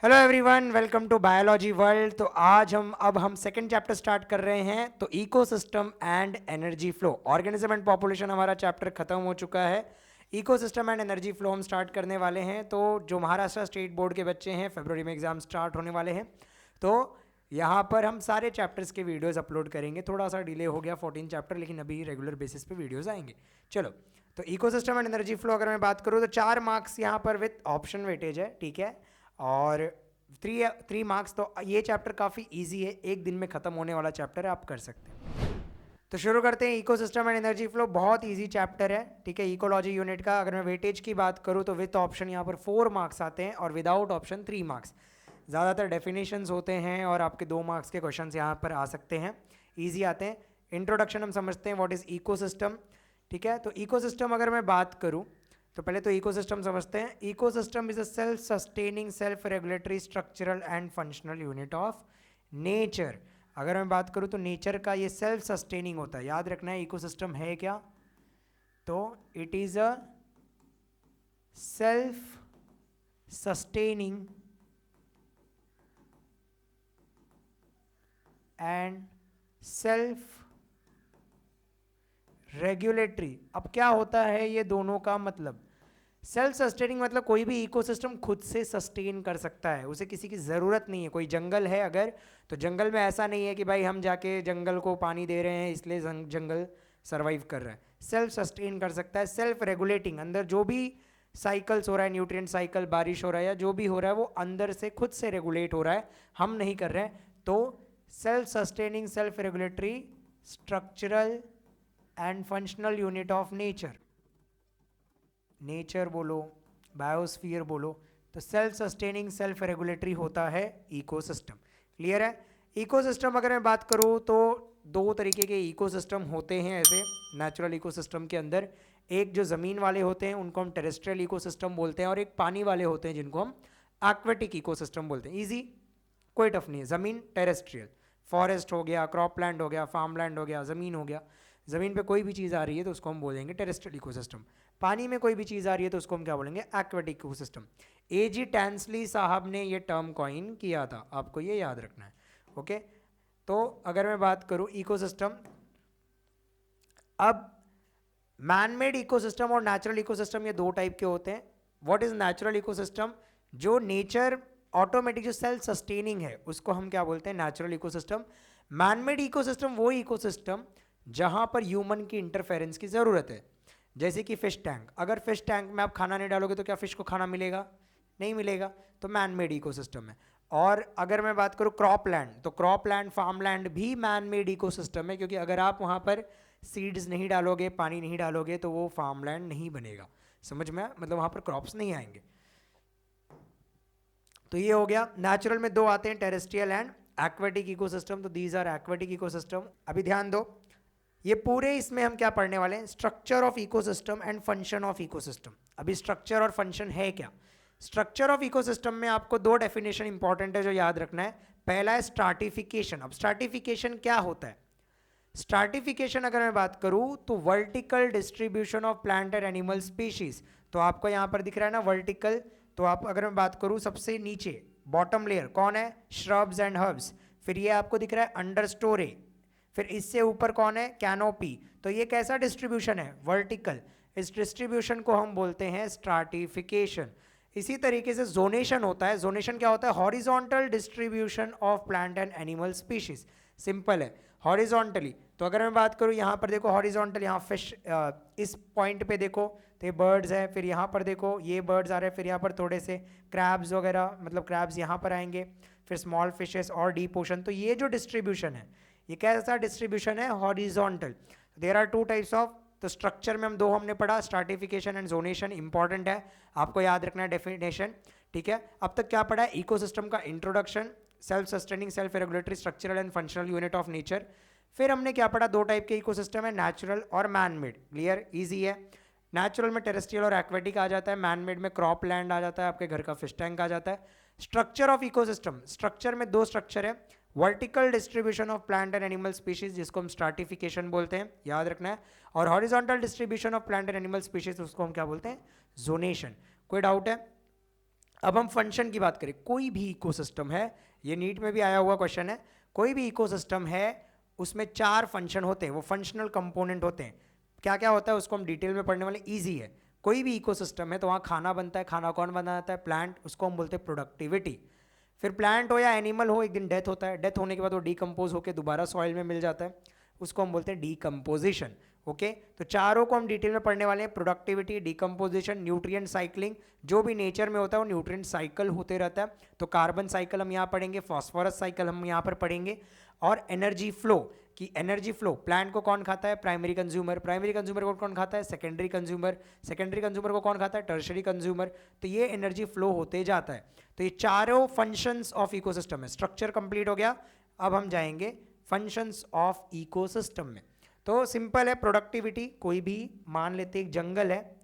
Hello everyone, welcome to biology world. तो आज हम सेकंड चैप्टर स्टार्ट कर रहे हैं। तो ecosystem and energy flow, organism and population हमारा चैप्टर खत्म हो चुका है। इकोसिस्टम एंड एनर्जी फ्लो हम स्टार्ट करने वाले हैं। तो जो महाराष्ट्र स्टेट बोर्ड के बच्चे हैं, फरवरी में एग्जाम स्टार्ट होने वाले हैं। तो यहाँ पर हम सारे चैप्टर्स के वीडियोस अपलोड करेंगे। थोड़ा सा डिले हो गया 14 चैप्टर, लेकिन अभी रेगुलर बेसिस पे वीडियोस आएंगे। चलो, तो इकोसिस्टम एंड एनर्जी फ्लो अगर मैं बात करूँ तो 4 मार्क्स यहाँ पर विथ ऑप्शन वेटेज है, ठीक है। और थ्री मार्क्स। तो ये चैप्टर काफ़ी इजी है, एक दिन में ख़त्म होने वाला चैप्टर है, आप कर सकते हैं। तो शुरू करते हैं। इकोसिस्टम एंड एनर्जी फ्लो बहुत इजी चैप्टर है, ठीक है। इकोलॉजी यूनिट का अगर मैं वेटेज की बात करूँ तो विथ ऑप्शन यहाँ पर 4 मार्क्स आते हैं और विदाउट ऑप्शन 3 मार्क्स। ज़्यादातर डेफिनेशंस होते हैं और आपके 2 मार्क्स के क्वेश्चंस यहाँ पर आ सकते हैं, ईजी आते हैं। इंट्रोडक्शन हम समझते हैं, व्हाट इज़ इकोसिस्टम, ठीक है। तो इकोसिस्टम अगर मैं बात करूँ तो पहले तो इकोसिस्टम समझते हैं। Ecosystem is a self sustaining, self regulatory, structural and functional unit of nature. अगर मैं बात करूं तो नेचर का ये सेल्फ सस्टेनिंग होता है। याद रखना है इकोसिस्टम है क्या, तो it is a self sustaining and self regulatory. अब क्या होता है ये दोनों का मतलब? सेल्फ सस्टेनिंग मतलब कोई भी इकोसिस्टम खुद से सस्टेन कर सकता है, उसे किसी की ज़रूरत नहीं है। कोई जंगल है अगर, तो जंगल में ऐसा नहीं है कि भाई हम जाके जंगल को पानी दे रहे हैं इसलिए जंगल सर्वाइव कर रहा है। सेल्फ सस्टेन कर सकता है। सेल्फ रेगुलेटिंग, अंदर जो भी साइकिल्स हो रहा है, न्यूट्रिएंट साइकिल, बारिश हो रहा है या जो भी हो रहा है, वो अंदर से खुद से रेगुलेट हो रहा है, हम नहीं कर रहे हैं। तो self sustaining, self regulatory, structural and functional unit of nature. Nature बोलो, बायोस्फीयर बोलो, तो सेल्फ सस्टेनिंग, सेल्फ रेगुलेटरी होता है इकोसिस्टम। क्लियर है? इकोसिस्टम अगर मैं बात करूँ तो 2 तरीके के इकोसिस्टम होते हैं ऐसे नेचुरल इकोसिस्टम के अंदर। एक जो ज़मीन वाले होते हैं उनको हम टेरेस्ट्रियल इकोसिस्टम बोलते हैं, और एक पानी वाले होते हैं जिनको हम एक्वेटिक इकोसिस्टम बोलते हैं। ईजी, कोई टफ नहीं है। ज़मीन टेरेस्ट्रियल, फॉरेस्ट हो गया, क्रॉप लैंड हो गया, फार्म लैंड हो गया, ज़मीन हो गया। ज़मीन पे कोई भी चीज़ आ रही है तो उसको हम बोलेंगे टेरेस्ट्रियल इकोसिस्टम। पानी में कोई भी चीज़ आ रही है तो उसको हम क्या बोलेंगे? Aquatic ecosystem. A.G. टैंसली साहब ने ये टर्म कॉइन किया था, आपको ये याद रखना है, ओके। तो अगर मैं बात करूँ इकोसिस्टम, अब मैन मेड इकोसिस्टम और नेचुरल इकोसिस्टम ये 2 टाइप के होते हैं। What is natural ecosystem? जो नेचर ऑटोमेटिक, जो सेल्फ सस्टेनिंग है, उसको हम क्या बोलते हैं? Natural ecosystem. Man made ecosystem वो इकोसिस्टम जहां पर ह्यूमन की इंटरफेरेंस की ज़रूरत है। जैसे कि फिश टैंक, अगर फिश टैंक में आप खाना नहीं डालोगे तो क्या फिश को खाना मिलेगा? नहीं मिलेगा, तो मैन मेड इकोसिस्टम है। और अगर मैं बात करूँ क्रॉप लैंड, तो क्रॉप लैंड, फार्म लैंड भी मैन मेड इकोसिस्टम है, क्योंकि अगर आप वहाँ पर सीड्स नहीं डालोगे, पानी नहीं डालोगे, तो वो फार्म लैंड नहीं बनेगा। समझ में? मतलब वहाँ पर क्रॉप्स नहीं आएंगे। तो ये हो गया। नेचुरल में 2 आते हैं, टेरेस्ट्रियल एंड एक्वेटिक इकोसिस्टम। तो दीज आर एक्वेटिक इकोसिस्टम। अभी ध्यान दो, ये पूरे इसमें हम क्या पढ़ने वाले हैं? Structure of ecosystem and function of ecosystem. अभी स्ट्रक्चर और फंक्शन है क्या? स्ट्रक्चर ऑफ इकोसिस्टम में आपको 2 डेफिनेशन इंपॉर्टेंट है जो याद रखना है। पहला है स्ट्राटिफिकेशन। अब स्ट्राटिफिकेशन क्या होता है? स्ट्राटिफिकेशन अगर मैं बात करूं तो vertical distribution of plant and animal species. तो आपको यहां पर दिख रहा है ना वर्टिकल। तो आप अगर मैं बात करूं सबसे नीचे बॉटम लेयर कौन है? Shrubs and herbs. फिर ये आपको दिख रहा है अंडर स्टोरे। फिर इससे ऊपर कौन है? कैनोपी। तो ये कैसा डिस्ट्रीब्यूशन है? वर्टिकल। इस डिस्ट्रीब्यूशन को हम बोलते हैं स्ट्राटिफिकेशन। इसी तरीके से जोनेशन होता है। जोनेशन क्या होता है? Horizontal distribution of plant and animal species. Simple है, हॉरिजॉन्टली। तो अगर मैं बात करूँ यहाँ पर देखो हॉरिजॉन्टल, यहाँ फिश, इस पॉइंट पे देखो तो ये बर्ड्स है। फिर यहाँ पर देखो ये बर्ड्स आ रहे हैं। फिर यहाँ पर थोड़े से क्रैब्स वगैरह, मतलब क्रैब्स यहाँ पर आएंगे। फिर स्मॉल फिशेस और डीप ओशन। तो ये जो डिस्ट्रीब्यूशन है, ये कैसा डिस्ट्रीब्यूशन है? Horizontal. There are 2 types of. तो स्ट्रक्चर में हम 2 हमने पढ़ा, स्ट्राटिफिकेशन एंड जोनेशन। इंपॉर्टेंट है, आपको याद रखना है डेफिनेशन, ठीक है। अब तक क्या पढ़ा है? इकोसिस्टम का introduction, self sustaining, self regulatory, structural and functional unit of nature. फिर हमने क्या पढ़ा? 2 टाइप के इकोसिस्टम है, नेचुरल और मैन मेड। क्लियर? इजी है। नेचुरल में टेरेस्ट्रियल और एक्वेटिक आ जाता है, मैन मेड में क्रॉप लैंड आ जाता है, आपके घर का फिश टैंक आ जाता है। स्ट्रक्चर ऑफ इकोसिस्टम, स्ट्रक्चर में 2 स्ट्रक्चर है। Vertical distribution of plant and animal species, जिसको हम स्ट्राटिफिकेशन बोलते हैं, याद रखना है। और horizontal distribution of plant and animal species, उसको हम क्या बोलते हैं? जोनेशन। कोई डाउट है? अब हम फंक्शन की बात करें, कोई भी इकोसिस्टम है, ये नीट में भी आया हुआ क्वेश्चन है, कोई भी इकोसिस्टम है उसमें 4 फंक्शन होते हैं, वो फंक्शनल कंपोनेंट होते हैं। क्या क्या होता है उसको हम डिटेल में पढ़ने वाले, इजी है। कोई भी इकोसिस्टम है तो वहाँ खाना बनता है, खाना कौन बनाता है? प्लांट, उसको हम बोलते हैं प्रोडक्टिविटी। फिर प्लांट हो या एनिमल हो, एक दिन डेथ होता है, डेथ होने के बाद वो डीकम्पोज होकर दोबारा सॉइल में मिल जाता है, उसको हम बोलते हैं डीकम्पोजिशन। ओके, तो चारों को हम डिटेल में पढ़ने वाले हैं, प्रोडक्टिविटी, डीकम्पोजिशन, न्यूट्रिएंट साइक्लिंग। जो भी नेचर में होता है वो न्यूट्रिएंट साइकिल होते रहता है, तो कार्बन साइकिल हम यहाँ पढ़ेंगे, फॉस्फोरस साइकिल हम यहाँ पर पढ़ेंगे, और एनर्जी फ्लो कि एनर्जी फ्लो, प्लांट को कौन खाता है? प्राइमरी कंज्यूमर, प्राइमरी कंज्यूमर को कौन खाता है? सेकेंडरी कंज्यूमर, सेकेंडरी कंज्यूमर को कौन खाता है? Tertiary consumer. तो ये एनर्जी फ्लो होते जाता है। तो ये चारों फंक्शंस ऑफ इकोसिस्टम है। स्ट्रक्चर कंप्लीट हो गया, अब हम जाएंगे फंक्शंस ऑफ इकोसिस्टम में। तो सिंपल है, प्रोडक्टिविटी, कोई भी मान लेते एक जंगल है,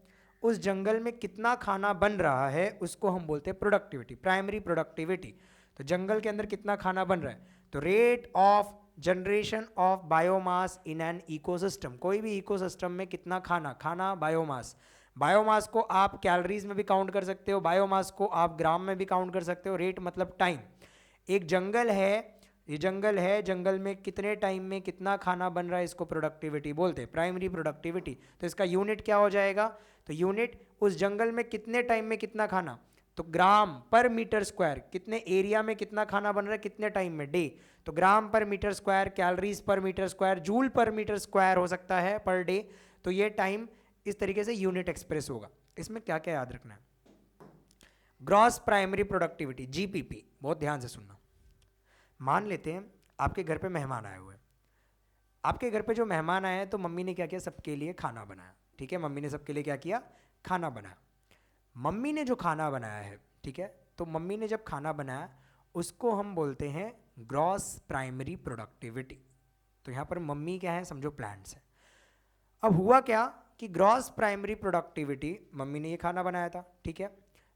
उस जंगल में कितना खाना बन रहा है उसको हम बोलते हैं प्रोडक्टिविटी, प्राइमरी प्रोडक्टिविटी। तो जंगल के अंदर कितना खाना बन रहा है, तो rate of generation of biomass in an ecosystem, कोई भी इकोसिस्टम में कितना खाना बायोमास। बायोमास को आप कैलोरीज में भी काउंट कर सकते हो, बायोमास को आप ग्राम में भी काउंट कर सकते हो। रेट मतलब टाइम। एक जंगल है, ये जंगल है, जंगल में कितने टाइम में कितना खाना बन रहा है, इसको प्रोडक्टिविटी बोलते हैं, प्राइमरी प्रोडक्टिविटी। तो इसका यूनिट क्या हो जाएगा, तो यूनिट उस जंगल में कितने टाइम में कितना खाना, तो ग्राम पर मीटर स्क्वायर, कितने एरिया में कितना खाना बन रहा है कितने टाइम में, डे। तो gram per metre square, calories per metre square, joule per metre square हो सकता है पर डे। तो ये टाइम इस तरीके से यूनिट एक्सप्रेस होगा। इसमें क्या क्या याद रखना है, ग्रॉस प्राइमरी प्रोडक्टिविटी, जीपीपी, बहुत ध्यान से सुनना। मान लेते हैं आपके घर पे मेहमान आए हुए हैं, आपके घर पे जो मेहमान आए हैं तो मम्मी ने क्या किया, सबके लिए खाना बनाया। ठीक है, मम्मी ने सबके लिए क्या किया, खाना बनाया। मम्मी ने जो खाना बनाया है, ठीक है, तो मम्मी ने जब खाना बनाया उसको हम बोलते हैं ग्रॉस प्राइमरी प्रोडक्टिविटी। तो यहाँ पर मम्मी क्या है, समझो प्लांट्स है। अब हुआ क्या कि ग्रॉस प्राइमरी प्रोडक्टिविटी, मम्मी ने ये खाना बनाया था, ठीक है,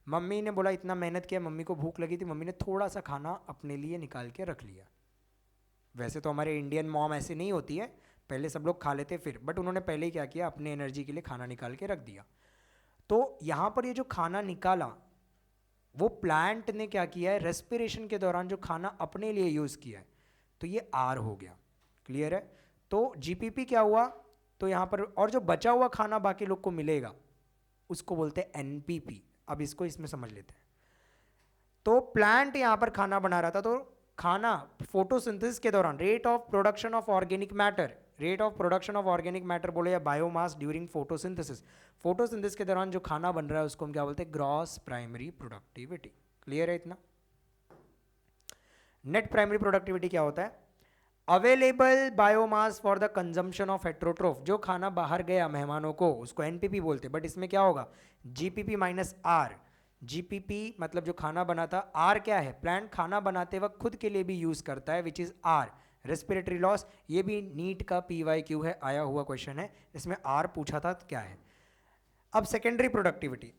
मम्मी ने बोला इतना मेहनत किया, मम्मी को भूख लगी थी, मम्मी ने थोड़ा सा खाना अपने लिए निकाल के रख लिया। वैसे तो हमारे इंडियन मॉम ऐसे नहीं होती है, पहले सब लोग खा लेते फिर, बट उन्होंने पहले ही क्या किया, अपने एनर्जी के लिए खाना निकाल के रख दिया। तो यहाँ पर ये जो खाना निकाला, वो प्लांट ने क्या किया है, रेस्पिरेशन के दौरान जो खाना अपने लिए यूज़ किया है, तो ये आर हो गया। क्लियर है? तो जीपीपी क्या हुआ, तो यहाँ पर और जो बचा हुआ खाना बाकी लोग को मिलेगा उसको बोलते हैं एनपीपी। अब इसको इसमें समझ लेते हैं। तो प्लांट यहाँ पर खाना बना रहा था, तो खाना फोटोसिंथेसिस के दौरान, rate of production of organic matter, rate of production of organic matter बोले या बायोमास ड्यूरिंग फोटोसिंथेसिस, फोटोसिंथेसिस के दौरान जो खाना बन रहा है उसको हम क्या बोलते हैं, ग्रॉस प्राइमरी प्रोडक्टिविटी। क्लियर है इतना? नेट प्राइमरी प्रोडक्टिविटी क्या होता है, available biomass for the consumption of heterotroph, जो खाना बाहर गया मेहमानों को उसको एनपीपी बोलते हैं, बट इसमें क्या होगा, जीपीपी माइनस आर। जीपीपी मतलब जो खाना बनाता, आर क्या है, प्लांट खाना बनाते वक्त खुद के लिए भी यूज करता है, which is r, respiratory loss. ये भी नीट का पीवाईक्यू है, आया हुआ क्वेश्चन है, इसमें आर पूछा था क्या है। अब secondary productivity,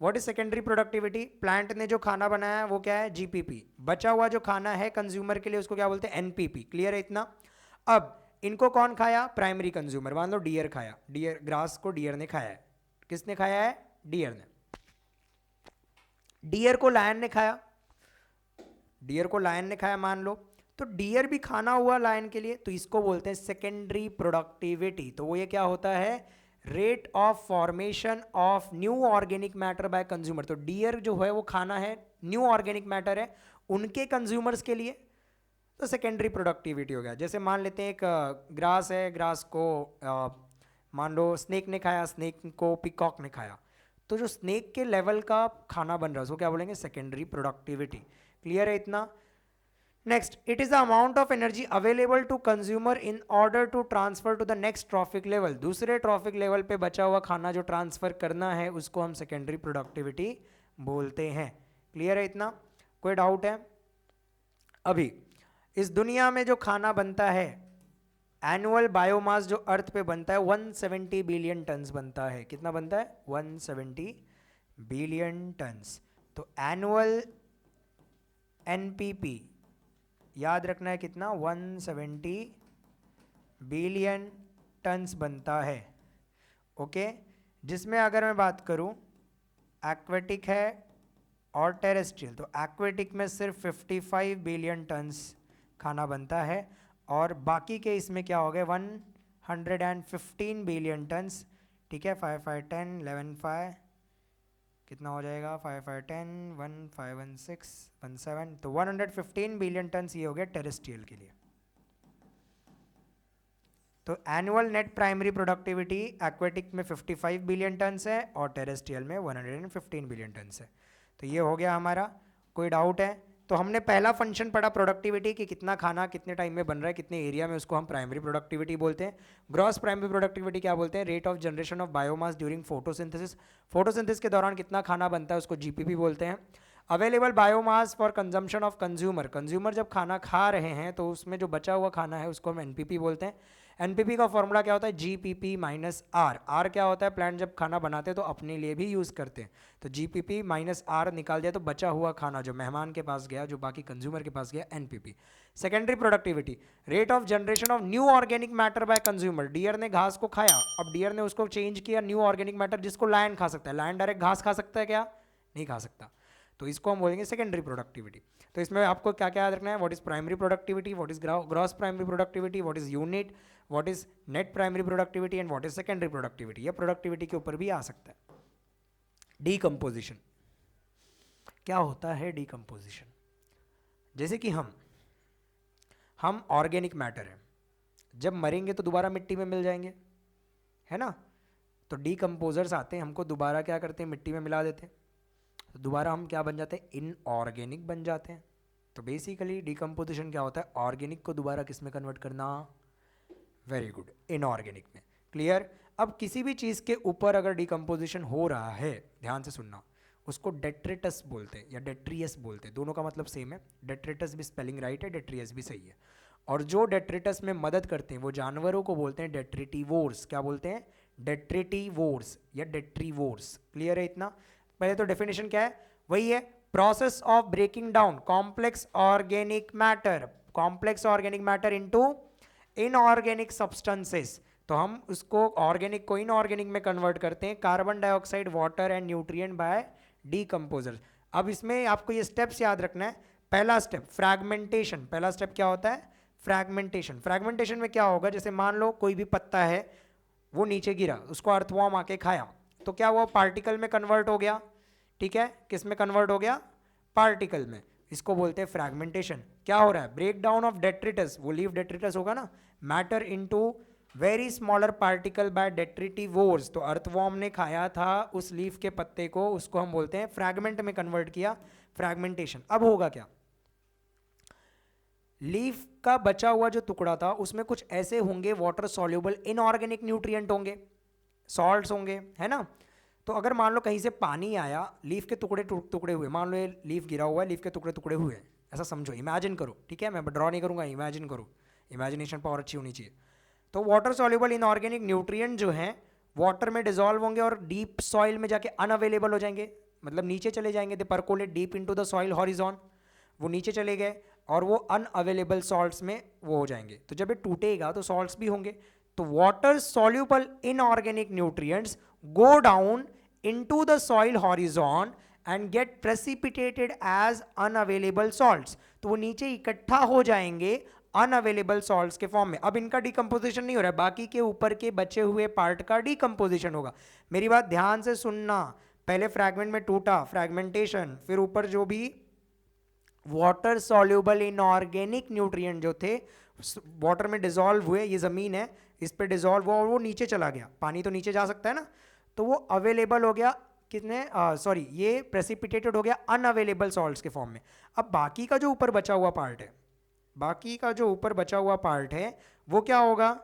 what is secondary productivity, plant ने जो खाना बनाया है वो क्या है, जीपीपी। बचा हुआ जो खाना है कंज्यूमर के लिए उसको क्या बोलते हैं, एनपीपी। क्लियर है इतना? अब इनको कौन खाया, प्राइमरी कंज्यूमर। मान लो डियर खाया, डियर, ग्रास को डियर ने खाया है। किसने खाया है, डियर ने। डियर को लायन ने खाया, डियर को लायन ने खाया मान लो, तो डियर भी खाना हुआ लायन के लिए, तो इसको बोलते हैं सेकेंडरी प्रोडक्टिविटी। तो वो ये क्या होता है, rate of formation of new organic matter by consumer. तो डियर जो है वो खाना है, न्यू ऑर्गेनिक मैटर है उनके कंज्यूमर्स के लिए, तो सेकेंडरी प्रोडक्टिविटी हो गया। जैसे मान लेते हैं एक ग्रास है, ग्रास को मान लो स्नेक ने खाया, स्नेक को पिकॉक ने खाया, तो जो स्नेक के लेवल का खाना बन रहा है उसको क्या बोलेंगे, सेकेंडरी प्रोडक्टिविटी। क्लियर है इतना? Next, it is the amount of energy available to consumer in order to transfer to the next trophic level, दूसरे ट्रॉफिक लेवल पे बचा हुआ खाना जो ट्रांसफर करना है उसको हम सेकेंडरी प्रोडक्टिविटी बोलते हैं। क्लियर है इतना? कोई डाउट है? अभी इस दुनिया में जो खाना बनता है, एनुअल बायोमास जो अर्थ पे बनता है 170 बिलियन टन्स बनता है। कितना बनता है, 170 बिलियन टन्स। तो एनुअल एनपीपी याद रखना है कितना, 170 बिलियन टन्स बनता है। ओके, जिसमें अगर मैं बात करूं, एक्वेटिक है और टेरेस्ट्रियल। तो एक्वेटिक में सिर्फ 55 बिलियन टन्स खाना बनता है और बाकी के इसमें क्या हो गए 115 बिलियन टन्स। ठीक है, 5 5 10 11 5 कितना हो जाएगा 5 5 10 1 5 1 6 1 7, तो 115 बिलियन टन्स ये हो गया टेरेस्ट्रियल के लिए। तो annual net primary productivity aquatic में 55 बिलियन टन्स है और टेरेस्ट्रियल में 115 बिलियन टन्स है। तो ये हो गया हमारा। कोई डाउट है? तो हमने पहला फंक्शन पढ़ा प्रोडक्टिविटी कि कितना खाना कितने टाइम में बन रहा है, कितने एरिया में, उसको हम प्राइमरी प्रोडक्टिविटी बोलते हैं। ग्रॉस प्राइमरी प्रोडक्टिविटी क्या बोलते हैं? Rate of generation of biomass during photosynthesis. Photosynthesis के दौरान कितना खाना बनता है उसको जीपीपी बोलते हैं। Available biomass for consumption of consumer. Consumer जब खाना खा रहे हैं तो उसमें जो बचा हुआ खाना है उसको हम एनपीपी बोलते हैं। एनपीपी का फॉर्मूला क्या होता है? GPP minus are. आर क्या होता है? प्लांट जब खाना बनाते हैं तो अपने लिए भी यूज़ करते हैं, तो जीपीपी माइनस आर निकाल दिया तो बचा हुआ खाना जो मेहमान के पास गया, जो बाकी कंज्यूमर के पास गया, NPP. Secondary productivity, rate of generation of new organic matter by consumer. Deer ने घास को खाया, अब डियर ने उसको चेंज किया न्यू ऑर्गेनिक मैटर जिसको लायन खा सकता है। लायन डायरेक्ट घास खा सकता है क्या? नहीं खा सकता, तो इसको हम बोलेंगे सेकेंडरी प्रोडक्टिविटी। तो इसमें आपको क्या क्या याद रखना है? What is primary productivity, what is gross primary productivity, what is unit, what is net primary productivity and what is secondary productivity. यह प्रोडक्टिविटी के ऊपर भी आ सकता है। डीकम्पोजिशन, क्या होता है डीकम्पोजिशन? जैसे कि हम ऑर्गेनिक मैटर है, जब मरेंगे तो दोबारा मिट्टी में मिल जाएंगे, है ना? तो डीकम्पोजर्स आते हैं, हमको दोबारा क्या करते हैं? मिट्टी में मिला देते हैं, तो दोबारा हम क्या बन जाते हैं? इनऑर्गेनिक बन जाते हैं। तो बेसिकली डीकम्पोजिशन क्या होता है? ऑर्गेनिक को दोबारा किस में कन्वर्ट करना? वेरी गुड, इनऑर्गेनिक में। क्लियर? अब किसी भी चीज़ के ऊपर अगर डीकम्पोजिशन हो रहा है, ध्यान से सुनना, उसको डेट्रिटस बोलते हैं या डेट्रियस बोलते हैं, दोनों का मतलब सेम है। डेट्रिटस भी स्पेलिंग राइट है, डेट्रियस भी सही है। और जो डेट्रिटस में मदद करते हैं वो जानवरों को बोलते हैं डेट्रिटिवोर्स। क्या बोलते हैं? डेट्रिटिवोर्स या डेट्रीवोर्स। क्लियर है इतना? पहले तो डेफिनेशन क्या है? वही है, process of breaking down complex organic matter, complex organic matter into inorganic substances. तो हम उसको ऑर्गेनिक को इनऑर्गेनिक में कन्वर्ट करते हैं, carbon dioxide, water and nutrient by decomposer. अब इसमें आपको ये स्टेप्स याद रखना है। पहला स्टेप फ्रैगमेंटेशन। पहला स्टेप क्या होता है? फ्रैगमेंटेशन। फ्रैगमेंटेशन में क्या होगा? जैसे मान लो कोई भी पत्ता है, वो नीचे गिरा, उसको अर्थवॉर्म आके खाया, तो क्या वो पार्टिकल में कन्वर्ट हो गया? ठीक है, किस में कन्वर्ट हो गया? पार्टिकल में। इसको बोलते हैं फ्रैगमेंटेशन। क्या हो रहा है? ब्रेक डाउन ऑफ डेट्रिटस, वो लीफ डेट्रिटस होगा ना, matter into very smaller particle by डेट्रिटिवोर्स। तो अर्थवॉर्म ने खाया था उस लीफ के पत्ते को, उसको हम बोलते हैं फ्रैगमेंट में कन्वर्ट किया, फ्रैगमेंटेशन। अब होगा क्या? लीफ का बचा हुआ जो टुकड़ा था उसमें कुछ ऐसे होंगे वाटर सॉल्युबल इनऑर्गेनिक न्यूट्रिएंट होंगे, सॉल्ट्स होंगे, है ना? तो अगर मान लो कहीं से पानी आया, लीफ के टुकड़े टुकड़े हुए, मान लो ये लीफ गिरा हुआ है, लीफ के टुकड़े टुकड़े हुए, ऐसा समझो, इमेजिन करो, ठीक है? मैं ड्रॉ नहीं करूंगा, इमेजिन करो, इमेजिनेशन पावर अच्छी होनी चाहिए। तो वाटर सॉल्युबल इनऑर्गेनिक न्यूट्रिएंट जो हैं वाटर में डिजोल्व होंगे और डीप सॉइल में जाके अनअवेलेबल हो जाएंगे, मतलब नीचे चले जाएंगे। They percolate deep into the soil horizon, वो नीचे चले गए और वो अनअवेलेबल सॉल्ट्स में वो हो जाएंगे। तो जब ये टूटेगा तो सॉल्ट्स भी होंगे। तो water soluble inorganic nutrients go down into the soil horizon and get precipitated as unavailable salts। तो वो नीचे इकट्ठा हो जाएंगे अनअवेलेबल सॉल्ट्स के फॉर्म में। अब इनका डिकम्पोजिशन नहीं हो रहा है, बाकी के ऊपर के बचे हुए पार्ट का डिकम्पोजिशन होगा। मेरी बात ध्यान से सुनना, पहले फ्रैगमेंट में टूटा, फ्रैगमेंटेशन, फिर ऊपर जो भी वाटर सॉल्युबल इनऑर्गेनिक न्यूट्रिएंट जो थे वाटर में डिजोल्व हुए, ये जमीन है, इस पे डिजोल्व हुआ और वो नीचे चला गया। पानी तो नीचे जा सकता है ना, तो वो अवेलेबल हो गया कितने, सॉरी, ये प्रेसिपिटेटेड हो गया अनअवेलेबल सॉल्ट्स के फॉर्म में। अब बाकी का जो ऊपर बचा हुआ पार्ट है, बाकी का जो ऊपर बचा हुआ पार्ट है वो क्या होगा?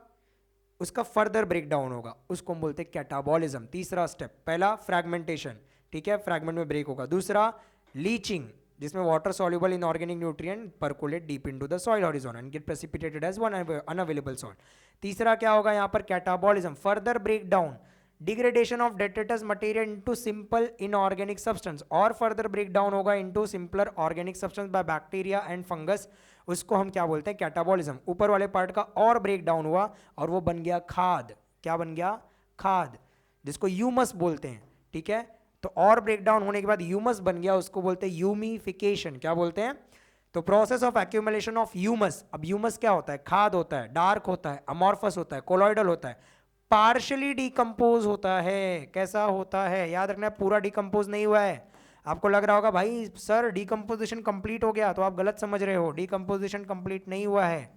उसका फर्दर ब्रेक डाउन होगा, उसको हम बोलते हैं कैटाबॉलिज्म। तीसरा स्टेप, पहला फ्रैगमेंटेशन, ठीक है, फ्रैगमेंट में ब्रेक होगा। दूसरा लीचिंग, जिसमें water soluble inorganic nutrient percolate deep into the soil horizon and get precipitated as one unavailable salt. तीसरा क्या होगा यहाँ पर? Catabolism, further break down, degradation of detritus material into simple inorganic substance, और further break down होगा into simpler organic substance by bacteria and fungus, उसको हम क्या बोलते हैं? कैटाबॉलिज्म। ऊपर वाले पार्ट का और ब्रेक डाउन हुआ और वो बन गया खाद। क्या बन गया? खाद, जिसको ह्यूमस बोलते हैं, ठीक है? तो और ब्रेकडाउन होने के बाद ह्यूमस बन गया, उसको बोलते हैं ह्यूमिफिकेशन। क्या बोलते हैं? तो process of accumulation of humus. अब ह्यूमस क्या होता है? खाद होता है, डार्क होता है, अमॉर्फस होता है, कोलॉइडल होता है, पार्शियली डिकम्पोज होता है। कैसा होता है? याद रखना है, पूरा डिकम्पोज नहीं हुआ है। आपको लग रहा होगा भाई सर डिकम्पोजिशन कंप्लीट हो गया, तो आप गलत समझ रहे हो, डिकम्पोजिशन कंप्लीट नहीं हुआ है।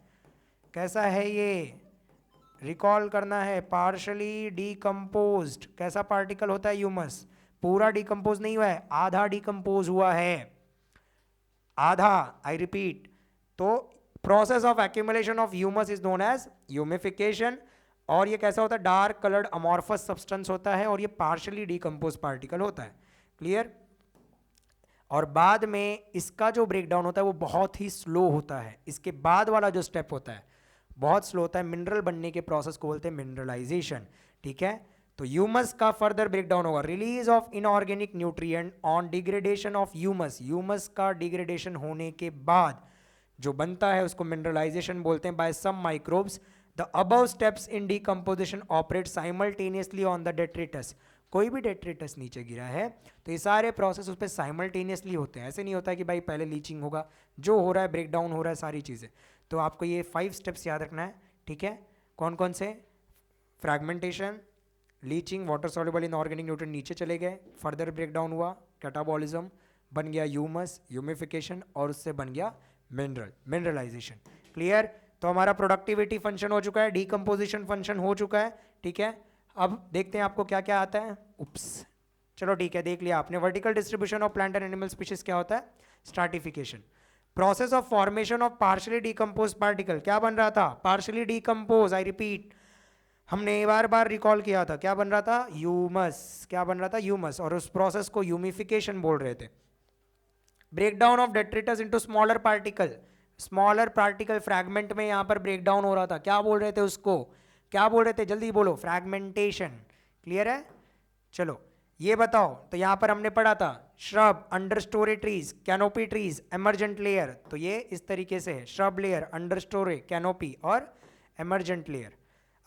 कैसा है ये? रिकॉल करना है, पार्शली डिकम्पोज्ड। कैसा पार्टिकल होता है ह्यूमस? पूरा डिकम्पोज नहीं हुआ है, आधा डिकम्पोज हुआ है, आधा। आई रिपीट, तो process of accumulation of humus is known as humification. और ये कैसा होता है? डार्क कलर्ड अमॉर्फस सब्सटेंस होता है और ये पार्शियली डिकम्पोज पार्टिकल होता है। क्लियर? और बाद में इसका जो ब्रेकडाउन होता है वो बहुत ही स्लो होता है। इसके बाद वाला जो स्टेप होता है बहुत स्लो होता है। मिनरल बनने के प्रोसेस को बोलते हैं मिनरलाइजेशन। ठीक है, तो ह्यूमस का फर्दर ब्रेकडाउन होगा। Release of inorganic nutrient on degradation of humus. Humus का डिग्रेडेशन होने के बाद जो बनता है उसको मिनरलाइजेशन बोलते हैं। By some microbes the above steps in decomposition operate simultaneously on the detritus. कोई भी डेट्रिटस नीचे गिरा है तो ये सारे प्रोसेस उस पर साइमल्टेनियसली होते हैं। ऐसे नहीं होता है कि भाई पहले लीचिंग होगा, जो हो रहा है ब्रेकडाउन हो रहा है सारी चीज़ें। तो आपको ये 5 स्टेप्स याद रखना है। ठीक है, कौन कौन से? Fragmentation, leaching, water soluble inorganic nutrient नीचे चले गए, फर्दर ब्रेकडाउन हुआ, कैटाबॉलिज्म, बन गया ह्यूमस, ह्यूमिफिकेशन, और उससे बन गया मिनरल, मिनरलाइजेशन। क्लियर? तो हमारा प्रोडक्टिविटी फंक्शन हो चुका है, डीकम्पोजिशन फंक्शन हो चुका है। ठीक है, अब देखते हैं आपको क्या क्या आता है। उप्स, चलो ठीक है, देख लिया आपने। Vertical distribution of plant and animal species क्या होता है? Stratification. Process of formation of partially decompose particle. क्या बन रहा था? Partially decompose. आई रिपीट, हमने बार बार रिकॉल किया था, क्या बन रहा था? ह्यूमस। क्या बन रहा था? ह्यूमस। और उस प्रोसेस को ह्यूमिफिकेशन बोल रहे थे। Breakdown of detritus into smaller particle. Smaller particle fragment में यहां पर ब्रेकडाउन हो रहा था। क्या बोल रहे थे उसको? क्या बोल रहे थे? जल्दी बोलो। फ्रैगमेंटेशन। क्लियर है? चलो ये बताओ, तो यहां पर हमने पढ़ा था shrub, under story trees, canopy trees, emergent layer. तो ये इस तरीके से है, shrub layer, under story, canopy और एमरजेंट लेयर।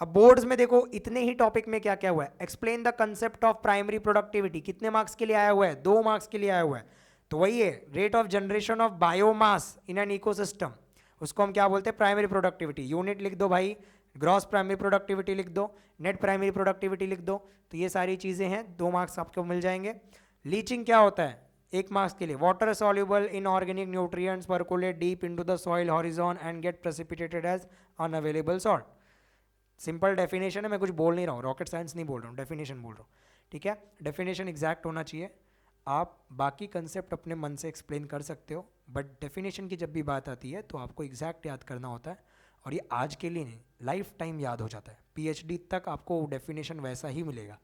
अब बोर्ड्स में देखो इतने ही टॉपिक में क्या क्या हुआ है। Explain the concept of primary productivity. कितने मार्क्स के लिए आया हुआ है? 2 मार्क्स के लिए आया हुआ है। तो वही है, rate of generation of biomass in an ecosystem. उसको हम क्या बोलते हैं? Primary productivity. यूनिट लिख दो भाई, ग्रॉस प्राइमरी प्रोडक्टिविटी लिख दो, नेट प्राइमरी प्रोडक्टिविटी लिख दो। तो ये सारी चीज़ें हैं, 2 मार्क्स आपको मिल जाएंगे। लीचिंग क्या होता है? 1 मार्क्स के लिए। Water soluble inorganic nutrients percolate deep into the soil horizon and get precipitated as unavailable salt. Simple definition है, मैं कुछ बोल नहीं रहा हूँ, रॉकेट साइंस नहीं बोल रहा हूँ, डेफिनेशन बोल रहा हूँ। ठीक है, डेफिनेशन एग्जैक्ट होना चाहिए। आप बाकी कंसेप्ट अपने मन से एक्सप्लेन कर सकते हो, बट डेफिनेशन की जब भी बात आती है तो आपको एग्जैक्ट याद करना होता है। और ये आज के लिए नहीं, लाइफ टाइम याद हो जाता है। पीएचडी तक आपको डेफिनेशन वैसा ही मिलेगा।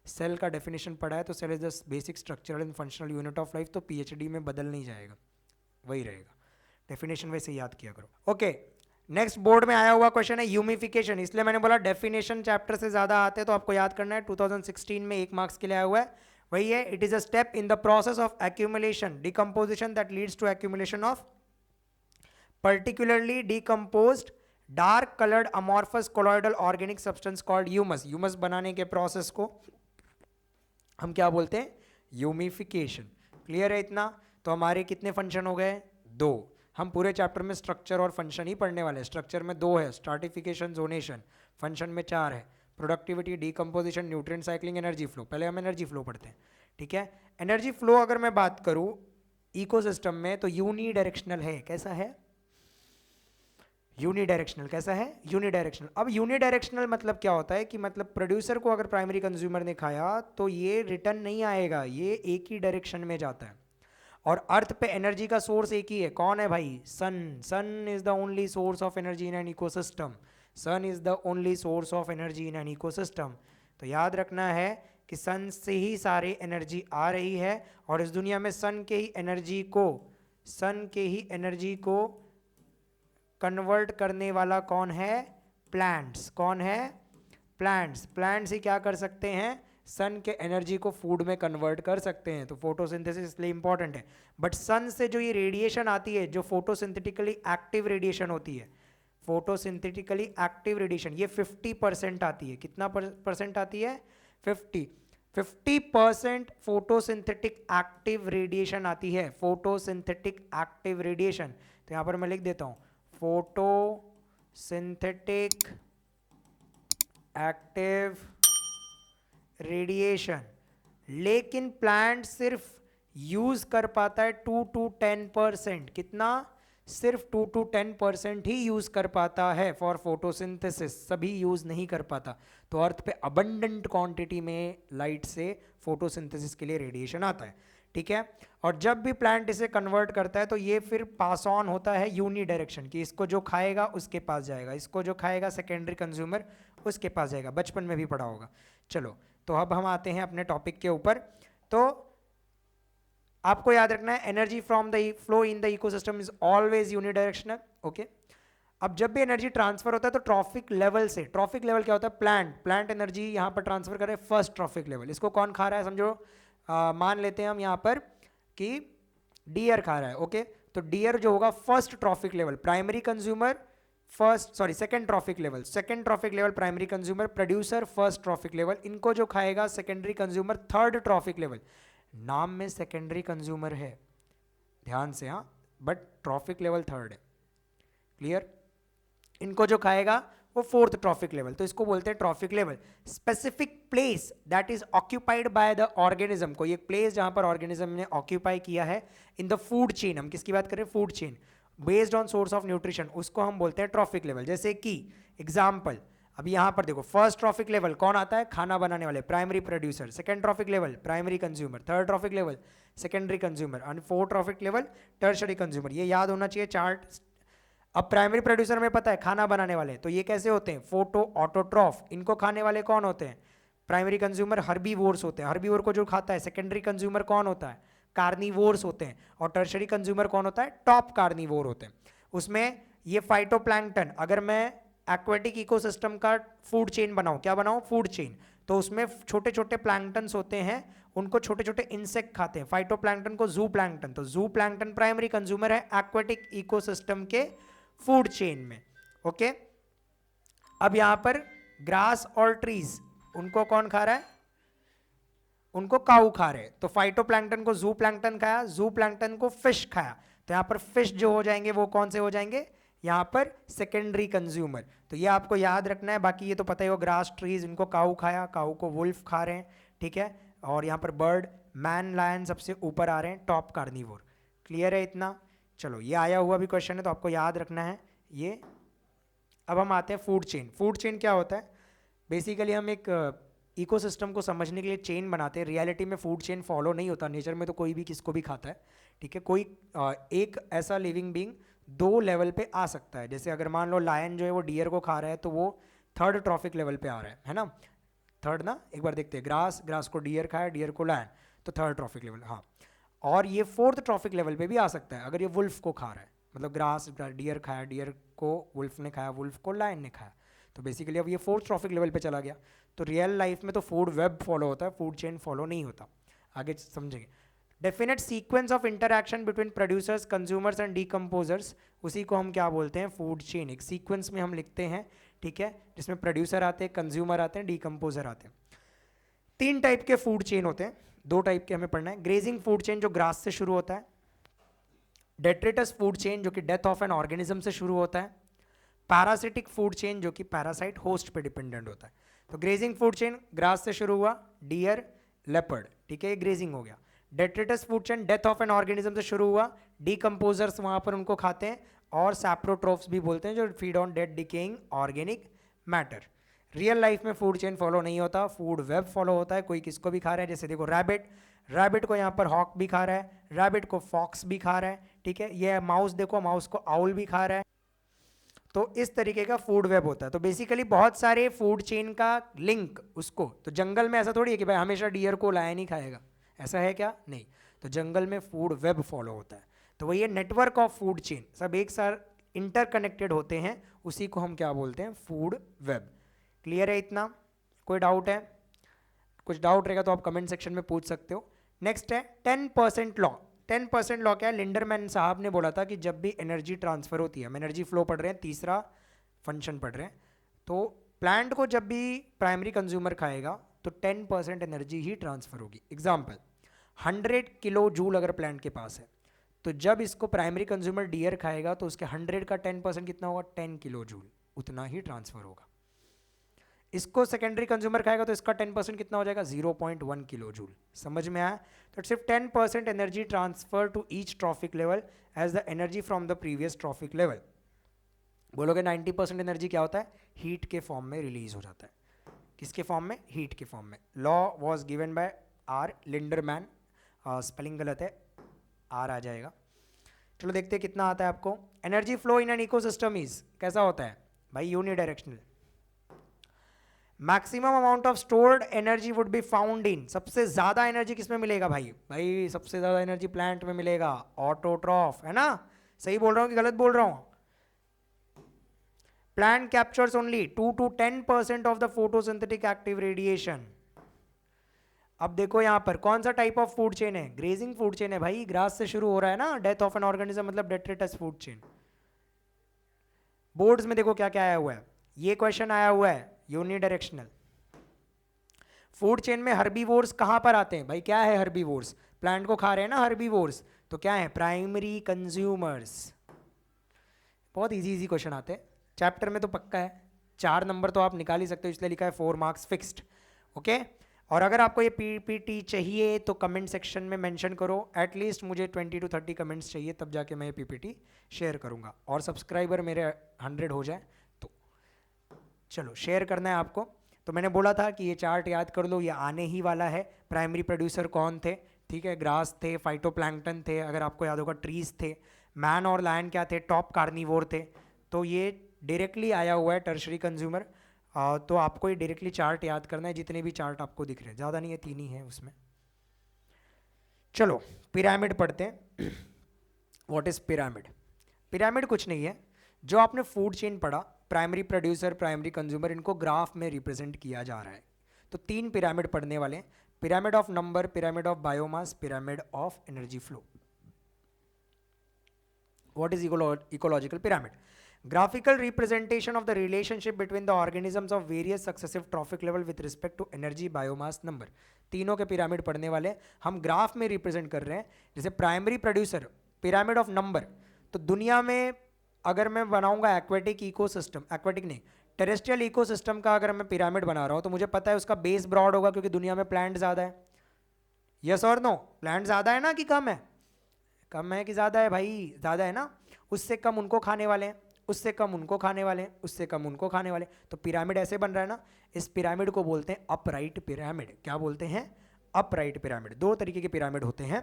सेल का डेफिनेशन पढ़ा है तो cell is the basic structural and functional unit of life, तो पीएचडी में बदल नहीं जाएगा, वही रहेगा। डेफिनेशन वैसे याद किया करो। ओके, नेक्स्ट बोर्ड में आया हुआ क्वेश्चन है ह्यूमिफिकेशन। इसलिए मैंने बोला डेफिनेशन चैप्टर से ज़्यादा आते हैं तो आपको याद करना है। 2016 में 1 मार्क्स के लिए आया हुआ है, वही है। It is a step in the process of accumulation decomposition that leads to accumulation of particularly decomposed dark colored amorphous colloidal organic substance called humus। Humus बनाने के प्रोसेस को हम क्या बोलते हैं? ह्यूमिफिकेशन। क्लियर है इतना? तो हमारे कितने फंक्शन हो गए? 2। हम पूरे चैप्टर में स्ट्रक्चर और फंक्शन ही पढ़ने वाले हैं। स्ट्रक्चर में 2 है, स्ट्राटिफिकेशन, जोनेशन। फंक्शन में 4 है, productivity, decomposition, nutrient cycling, energy flow. पहले हम एनर्जी फ्लो पढ़ते हैं। ठीक है, एनर्जी फ्लो अगर मैं बात करूं इकोसिस्टम में तो यूनी डायरेक्शनल है। कैसा है? यूनिडायरेक्शनल। कैसा है? यूनिडायरेक्शनल। अब यूनिडायरेक्शनल मतलब क्या होता है कि मतलब प्रोड्यूसर को अगर प्राइमरी कंज्यूमर ने खाया तो ये रिटर्न नहीं आएगा, ये एक ही डायरेक्शन में जाता है। और अर्थ पे एनर्जी का सोर्स एक ही है। कौन है भाई? Sun. Sun is the only source of energy in an ecosystem. Sun is the only source of energy in an ecosystem. तो याद रखना है कि सन से ही सारी एनर्जी आ रही है और इस दुनिया में सन के ही एनर्जी को कन्वर्ट करने वाला कौन है? प्लांट्स। कौन है? प्लांट्स। प्लांट्स ही क्या कर सकते हैं? सन के एनर्जी को फूड में कन्वर्ट कर सकते हैं। तो फोटोसिंथेसिस इसलिए इंपॉर्टेंट है। बट सन से जो ये रेडिएशन आती है, जो फोटोसिंथेटिकली एक्टिव रेडिएशन होती है, फोटोसिंथेटिकली एक्टिव रेडिएशन, ये 50% आती है। कितना परसेंट आती है? 50। 50% फोटोसिंथेटिक एक्टिव रेडिएशन आती है, फोटोसिंथेटिक एक्टिव रेडिएशन। तो यहां पर मैं लिख देता हूं फोटोसिंथेटिक एक्टिव रेडिएशन। लेकिन प्लांट सिर्फ यूज कर पाता है 2 to 10%। कितना? सिर्फ 2 to 10% ही यूज कर पाता है फॉर फोटोसिंथेसिस, सभी यूज नहीं कर पाता। तो अर्थ पे अबंडेंट क्वांटिटी में लाइट से फोटोसिंथेसिस के लिए रेडिएशन आता है, ठीक है। और जब भी प्लांट इसे कन्वर्ट करता है तो ये फिर पास ऑन होता है यूनी डायरेक्शन की, इसको जो खाएगा उसके पास जाएगा, इसको जो खाएगा सेकेंडरी कंज्यूमर उसके पास जाएगा, बचपन में भी पढ़ा होगा। चलो, तो अब हम आते हैं अपने टॉपिक के ऊपर। तो आपको याद रखना है energy from the flow in the ecosystem is always unidirectional, okay. अब जब भी एनर्जी ट्रांसफर होता है तो ट्रॉफिक लेवल से, ट्रॉफिक लेवल क्या होता है? प्लांट एनर्जी यहां पर ट्रांसफर करे फर्स्ट ट्रॉफिक लेवल। इसको कौन खा रहा है समझो, मान लेते हैं हम यहां पर कि डियर खा रहा है, ओके। तो डियर जो होगा first trophic level, primary consumer second trophic level primary consumer, producer first trophic level, इनको जो खाएगा secondary consumer third trophic level. नाम में सेकेंडरी कंज्यूमर है, ध्यान से, हाँ, बट ट्रॉफिक लेवल थर्ड है, क्लियर। इनको जो खाएगा वो फोर्थ ट्रॉफिक लेवल, तो इसको बोलते हैं trophic level. Specific place that is occupied by the organism, कोई एक प्लेस जहां पर ऑर्गेनिज्म ने ऑक्यूपाई किया है इन द फूड चेन, हम किसकी बात करें? Food chain, based on source of nutrition, उसको हम बोलते हैं ट्रॉफिक लेवल। जैसे कि एग्जाम्पल, अभी यहां पर देखो, फर्स्ट ट्रॉफिक लेवल कौन आता है? खाना बनाने वाले, primary producer. Second trophic level primary consumer, third trophic level secondary consumer, और fourth trophic level tertiary consumer. ये याद होना चाहिए चार्ट। अब प्राइमरी प्रोड्यूसर में पता है खाना बनाने वाले, तो ये कैसे होते हैं? Photo autotroph. इनको खाने वाले कौन होते हैं? प्राइमरी कंज्यूमर हर्बीवोर्स होते हैं, हर्बीवोर को जो खाता है। सेकेंडरी कंज्यूमर कौन होता है? कार्निवोर्स होते हैं। और टर्शरी कंज्यूमर कौन होता है? टॉप कार्निवोर होते हैं। उसमें ये फाइटोप्लैंक्टन, अगर मैं एक्वेटिक इकोसिस्टम का फूड चेन बनाऊं, क्या बनाऊं? फूड चेन, तो उसमें छोटे छोटे प्लैंक्टन्स होते हैं, उनको छोटे छोटे इंसेक्ट खाते हैं। फाइटोप्लैंक्टन को जू प्लैंक्टन, तो जू प्लैंक्टन प्राइमरी कंज्यूमर है एक्वेटिक इकोसिस्टम के फूड चेन में, ओके। अब यहां पर ग्रास और ट्रीज, उनको कौन खा रहा है? उनको काऊ खा रहे हैं। तो फाइटोप्लैंक्टन को जू प्लैंक्टन खाया, जू प्लैंक्टन को फिश खाया, तो यहां पर फिश जो हो जाएंगे वो कौन से हो जाएंगे? यहां पर सेकेंडरी कंज्यूमर। तो ये आपको याद रखना है, बाकी ये तो पता ही हो, ग्रास ट्रीज, इनको काऊ खाया, काऊ को वुल्फ खा रहे हैं, ठीक है। और यहां पर बर्ड, मैन, लायन सबसे ऊपर आ रहे हैं, टॉप कार्निवोर। क्लियर है इतना? चलो, ये आया हुआ भी क्वेश्चन है तो आपको याद रखना है ये। अब हम आते हैं फूड चेन। फूड चेन क्या होता है? बेसिकली हम एक इकोसिस्टम को समझने के लिए चेन बनाते हैं। रियलिटी में फूड चेन फॉलो नहीं होता, नेचर में तो कोई भी किसको भी खाता है, ठीक है। कोई एक ऐसा लिविंग बींग 2 लेवल पे आ सकता है। जैसे अगर मान लो लायन जो है वो डियर को खा रहा है, तो वो थर्ड ट्रॉफिक लेवल पे आ रहा है ना, थर्ड ना। एक बार देखते हैं, ग्रास को डियर खाया, डियर को लायन, तो थर्ड ट्रॉफिक लेवल, हाँ। और ये फोर्थ ट्रॉफिक लेवल पे भी आ सकता है अगर ये वुल्फ को खा रहा है, मतलब ग्रास डियर खाया, डियर को वुल्फ ने खाया, वुल्फ को लायन ने खाया, तो बेसिकली अब ये फोर्थ ट्रॉफिक लेवल पे चला गया। तो रियल लाइफ में तो फूड वेब फॉलो होता है, फूड चेन फॉलो नहीं होता। आगे समझेंगे। Definite sequence of interaction between producers, consumers and decomposers, उसी को हम क्या बोलते हैं? Food chain. एक सीक्वेंस में हम लिखते हैं, ठीक है, जिसमें प्रोड्यूसर आते हैं, कंज्यूमर आते हैं, डीकम्पोजर आते हैं। 3 टाइप के फूड चेन होते हैं, 2 टाइप के हमें पढ़ना है। ग्रेजिंग फूड चेन जो ग्रास से शुरू होता है, डेट्रिटस फूड चेन जो कि डेथ ऑफ एन ऑर्गेनिज्म से शुरू होता है, पैरासिटिक फूड चेन जो कि पैरासाइट होस्ट पे डिपेंडेंट होता है। तो ग्रेजिंग फूड चेन ग्रास से शुरू हुआ, डियर, लेपर्ड, ठीक है, ये ग्रेजिंग हो गया। Detritus food chain death of an organism से शुरू हुआ, डीकम्पोजर्स वहां पर उनको खाते हैं, और सैप्रोट्रोफ्स भी बोलते हैं जो feed on dead decaying organic matter. Real life में फूड चेन फॉलो नहीं होता, फूड वेब फॉलो होता है। कोई किसको भी खा रहा है, जैसे देखो रैबिट को यहाँ पर हॉक भी खा रहा है, रैबिट को फॉक्स भी खा रहा है, ठीक है। ये माउस देखो, माउस को आउल भी खा रहा है। तो इस तरीके का फूड वेब होता है। तो बेसिकली बहुत सारे फूड चेन का लिंक उसको, तो जंगल में ऐसा थोड़ी है कि भाई हमेशा डियर को लायन ही खाएगा, ऐसा है क्या? नहीं। तो जंगल में फूड वेब फॉलो होता है। तो वही है नेटवर्क ऑफ फूड चेन, सब एक साथ इंटरकनेक्टेड होते हैं, उसी को हम क्या बोलते हैं? Food web. क्लियर है इतना? कोई डाउट है? कुछ डाउट रहेगा तो आप कमेंट सेक्शन में पूछ सकते हो। नेक्स्ट है 10% लॉ। 10% लॉ क्या है? लिंडरमैन साहब ने बोला था कि जब भी एनर्जी ट्रांसफर होती है, हम एनर्जी फ्लो पढ़ रहे हैं, तीसरा फंक्शन पढ़ रहे हैं, तो प्लांट को जब भी प्राइमरी कंज्यूमर खाएगा तो 10% एनर्जी ही ट्रांसफर होगी। एग्जाम्पल, 100 किलो जूल अगर प्लांट के पास है, तो जब इसको प्राइमरी कंज्यूमर डियर खाएगा तो उसके 100 का 10% कितना होगा, 10 किलो जूल, उतना ही ट्रांसफर होगा। इसको सेकेंडरी कंज्यूमर खाएगा तो इसका 10% कितना हो जाएगा, 0.1 किलो जूल। समझ में आया? तो सिर्फ 10% energy transfer to each trophic level as the energy from the previous trophic level. बोलोगे 90% एनर्जी क्या होता है, हीट के फॉर्म में रिलीज हो जाता है। किसके फॉर्म में, हीट के फॉर्म में। Law was given by R Lindeman, spelling गलत है, आर आ जाएगा। चलो देखते हैं कितना आता है आपको। Energy flow in an ecosystem is, कैसा होता है भाई, unidirectional. Maximum amount of stored energy would be found in, सबसे ज्यादा एनर्जी किसमें मिलेगा भाई, भाई सबसे ज्यादा एनर्जी प्लांट में मिलेगा, ऑटोट्रॉफ, है ना? सही बोल रहा हूं कि गलत बोल रहा हूं? Plant captures only 2 to 10% of the photosynthetic active radiation. अब देखो यहां पर कौन सा टाइप ऑफ फूड चेन है, ग्रेजिंग फूड चेन है भाई, ग्रास से शुरू हो रहा है ना, डेथ ऑफ एन ऑर्गेनिज्म मतलब डेट्रेटस फूड चेन। बोर्ड्स में देखो क्या क्या आया हुआ है, ये क्वेश्चन आया हुआ है यूनिडायरेक्शनल। फूड चेन में हर्बीवोर्स कहां पर आते हैं भाई, क्या है हर्बीवोर्स, प्लांट को खा रहे हैं ना हर्बीवोर्स, तो क्या है, प्राइमरी कंज्यूमर्स। बहुत इजी इजी क्वेश्चन आते हैं, चैप्टर में तो पक्का है, 4 नंबर तो आप निकाल ही सकते हो, इसलिए लिखा है 4 मार्क्स फिक्स्ड। ओके, और अगर आपको ये पीपीटी चाहिए तो कमेंट सेक्शन में मेंशन करो, एटलीस्ट मुझे 20 to 30 कमेंट्स चाहिए, तब जाके मैं ये पीपीटी शेयर करूंगा, और सब्सक्राइबर मेरे 100 हो जाए तो। चलो शेयर करना है आपको, तो मैंने बोला था कि ये चार्ट याद कर लो, ये आने ही वाला है। प्राइमरी प्रोड्यूसर कौन थे, ठीक है, ग्रास थे, फाइटोप्लैंक्टन थे, अगर आपको याद होगा ट्रीज थे, मैन और लायन क्या थे, टॉप कार्निवोर थे। तो ये डायरेक्टली आया हुआ है टर्शरी कंज्यूमर, तो आपको ये डायरेक्टली चार्ट याद करना है, जितने भी चार्ट आपको दिख रहे हैं, ज़्यादा नहीं है, 3 ही है उसमें। चलो पिरामिड पढ़ते हैं। What is pyramid? पिरामिड कुछ नहीं है, जो आपने फूड चेन पढ़ा, प्राइमरी प्रोड्यूसर, प्राइमरी कंज्यूमर, इनको ग्राफ में रिप्रेजेंट किया जा रहा है। तो 3 पिरामिड पढ़ने वाले हैं, pyramid of number, pyramid of biomass, pyramid of energy flow. What is ecological pyramid? Graphical representation of the relationship between the organisms of various successive trophic level with respect to energy, biomass, number। तीनों के pyramid पढ़ने वाले हम graph में represent कर रहे हैं। जैसे primary producer, pyramid of number, तो दुनिया में अगर मैं बनाऊंगा एक्वेटिक इकोसिस्टम, एक्वेटिक नहीं, टेरेस्ट्रियल इकोसिस्टम का अगर मैं पिरामिड बना रहा हूं, तो मुझे पता है उसका बेस ब्रॉड होगा, क्योंकि दुनिया में प्लांट ज़्यादा है। यस और नो? प्लांट ज़्यादा है ना कि कम है? कम है कि ज़्यादा है भाई? ज़्यादा है ना, उससे कम उनको खाने वाले हैं, उससे कम उनको खाने वाले हैं, उससे कम उनको खाने वाले, तो पिरामिड ऐसे बन रहा है ना। इस पिरामिड को बोलते हैं अपराइट पिरामिड। क्या बोलते हैं? Upright pyramid. 2 तरीके के पिरामिड होते हैं,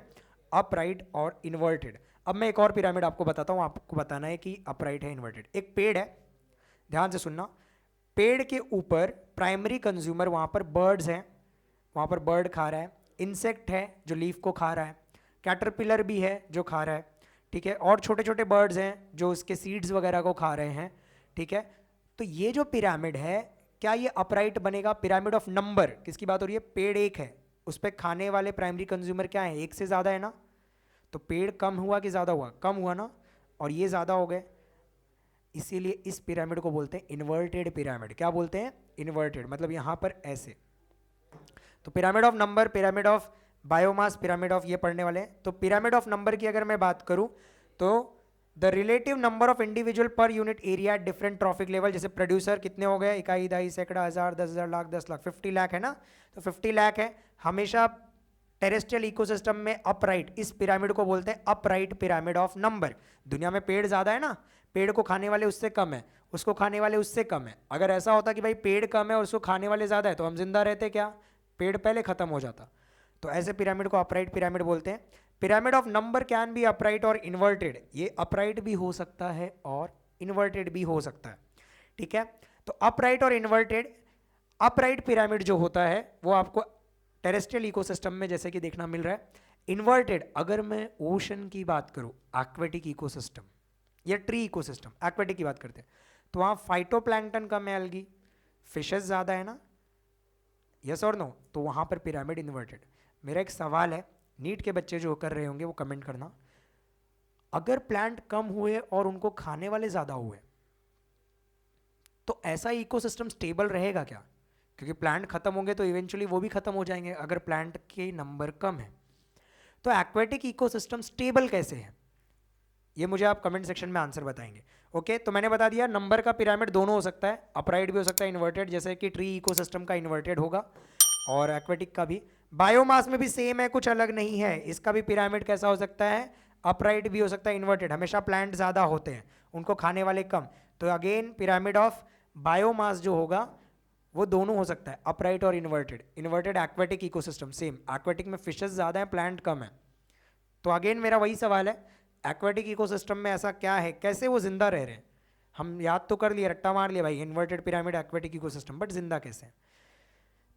अपराइट और इन्वर्टेड। अब मैं एक और पिरामिड आपको बताता हूँ, आपको बताना है कि अपराइट है इन्वर्टेड। एक पेड़ है, ध्यान से सुनना, पेड़ के ऊपर प्राइमरी कंज्यूमर, वहाँ पर बर्ड्स हैं, वहाँ पर बर्ड खा रहा है, इंसेक्ट है जो लीफ को खा रहा है, कैटरपिलर भी है जो खा रहा है, ठीक है, और छोटे छोटे बर्ड्स हैं जो उसके सीड्स वगैरह को खा रहे हैं, ठीक है। तो ये जो पिरामिड है, क्या ये अपराइट बनेगा? पिरामिड ऑफ नंबर, किसकी बात हो रही है? पेड़ एक है, उस पर खाने वाले प्राइमरी कंज्यूमर क्या है? एक से ज़्यादा है ना, तो पेड़ कम हुआ कि ज़्यादा हुआ? कम हुआ ना, और ये ज़्यादा हो गए, इसीलिए इस पिरामिड को बोलते हैं इन्वर्टेड पिरामिड। क्या बोलते हैं? इन्वर्टेड, मतलब यहाँ पर ऐसे। तो pyramid of number, pyramid of biomass, pyramid of, ये पढ़ने वाले हैं। तो पिरामिड ऑफ नंबर की अगर मैं बात करूं, तो the relative number of individual per unit area different trophic level, जैसे प्रोड्यूसर कितने हो गए, इकाई, दहाई, सैकड़ा, हज़ार, 10,000, लाख, 10 लाख, 50 लाख है ना, तो 50 लाख है। हमेशा टेरेस्ट्रियल इकोसिस्टम में अपराइट, इस पिरामिड को बोलते हैं अपराइट पिरामिड ऑफ नंबर। दुनिया में पेड़ ज़्यादा है ना, पेड़ को खाने वाले उससे कम है, उसको खाने वाले उससे कम है। अगर ऐसा होता कि भाई पेड़ कम है और उसको खाने वाले ज़्यादा है, तो हम जिंदा रहते क्या? पेड़ पहले खत्म हो जाता। तो ऐसे पिरामिड को अपराइट पिरामिड बोलते हैं। Pyramid of number can be upright और इन्वर्टेड, ये अपराइट भी हो सकता है और इन्वर्टेड भी हो सकता है, ठीक है। तो अपराइट और इन्वर्टेड, अपराइट पिरामिड जो होता है वो आपको टेरेस्ट्रियल इकोसिस्टम में जैसे कि देखना मिल रहा है। इन्वर्टेड, अगर मैं ओशन की बात करूं, एक्वेटिक इकोसिस्टम या ट्री इकोसिस्टम, एक्वेटिक की बात करते हैं, तो वहाँ फाइटोप्लैंक्टन कम है, एल्गी, फिशेस ज़्यादा है ना, यस और नो, तो वहाँ पर पिरामिड इन्वर्टेड। मेरा एक सवाल है, नीट के बच्चे जो कर रहे होंगे वो कमेंट करना, अगर प्लांट कम हुए और उनको खाने वाले ज़्यादा हुए, तो ऐसा इकोसिस्टम स्टेबल रहेगा क्या? क्योंकि प्लांट खत्म होंगे तो इवेंचुअली वो भी खत्म हो जाएंगे अगर प्लांट के नंबर कम है। तो एक्वेटिक इकोसिस्टम स्टेबल कैसे है, ये मुझे आप कमेंट सेक्शन में आंसर बताएंगे। ओके, तो मैंने बता दिया नंबर का पिरामिड दोनों हो सकता है, अपराइट भी हो सकता है, इन्वर्टेड, जैसे कि ट्री इकोसिस्टम का इन्वर्टेड होगा और एक्वेटिक का भी। बायोमास में भी सेम है, कुछ अलग नहीं है, इसका भी पिरामिड कैसा हो सकता है, अपराइट भी हो सकता है, इन्वर्टेड। हमेशा प्लांट ज़्यादा होते हैं, उनको खाने वाले कम, तो अगेन पिरामिड ऑफ बायोमास जो होगा वो दोनों हो सकता है, अपराइट और inverted. Inverted aquatic ecosystem same, aquatic में फिशेस ज़्यादा हैं, प्लांट कम है। तो अगेन मेरा वही सवाल है, एक्वेटिक इकोसिस्टम में ऐसा क्या है, कैसे वो जिंदा रह रहे हैं। हम याद तो कर लिए, रट्टा मार लिया भाई, inverted pyramid aquatic ecosystem, but जिंदा कैसे।